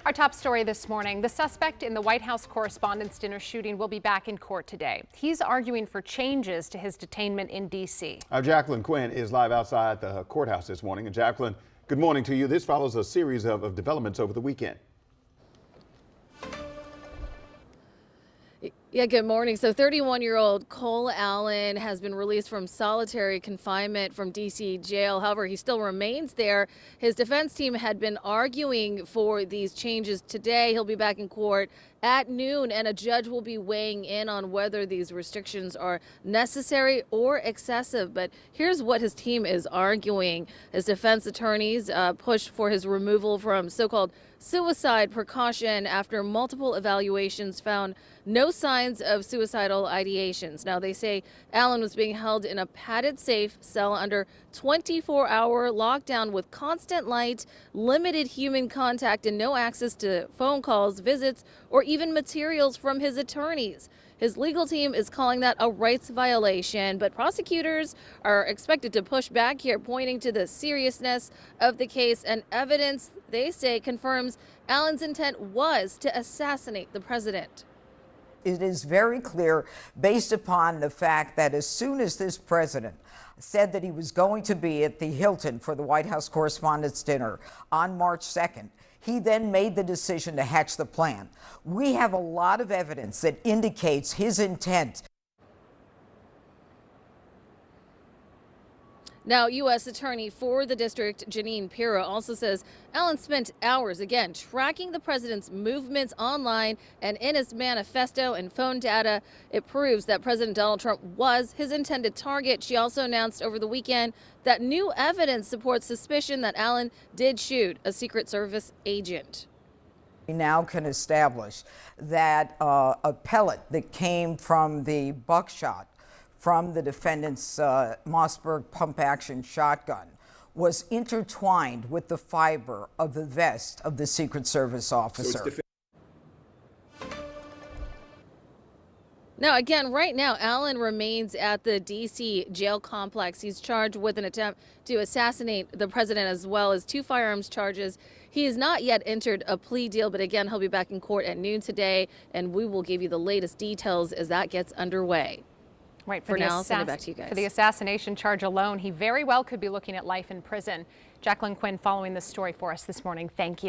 Our top story this morning, the suspect in the White House Correspondents Dinner shooting will be back in court today. He's arguing for changes to his detainment in D.C. Our Jacqueline Quinn is live outside the courthouse this morning. And Jacqueline, good morning to you. This follows a series of developments over the weekend. Yeah, good morning. So 31-year-old Cole Allen has been released from solitary confinement from D.C. jail. However, he still remains there. His defense team had been arguing for these changes today. He'll be back in court at noon, and a judge will be weighing in on whether these restrictions are necessary or excessive. But here's what his team is arguing. His defense attorneys pushed for his removal from so-called suicide precaution after multiple evaluations found no signs of suicidal ideations. Now, they say Allen was being held in a padded safe cell under 24-hour lockdown with constant light, limited human contact, and no access to phone calls, visits, or even materials from his attorneys. His legal team is calling that a rights violation, but prosecutors are expected to push back here, pointing to the seriousness of the case and evidence, they say, confirms Allen's intent was to assassinate the president. It is very clear, based upon the fact that as soon as this president said that he was going to be at the Hilton for the White House Correspondents Dinner on March 2nd, he then made the decision to hatch the plan. We have a lot of evidence that indicates his intent. Now, U.S. Attorney for the district, Jeanine Pirro, also says Allen spent hours, again, tracking the president's movements online and in his manifesto and phone data. It proves that President Donald Trump was his intended target. She also announced over the weekend that new evidence supports suspicion that Allen did shoot a Secret Service agent. We now can establish that a pellet that came from the buckshot from the defendant's Mossberg pump-action shotgun was intertwined with the fiber of the vest of the Secret Service officer. Now, again, right now, Allen remains at the D.C. jail complex. He's charged with an attempt to assassinate the president, as well as 2 firearms charges. He has not yet entered a plea deal, but again, he'll be back in court at noon today, and we will give you the latest details as that gets underway. Right, for now, I'll send it back to you guys. For the assassination charge alone, he very well could be looking at life in prison. Jacqueline Quinn following this story for us this morning. Thank you.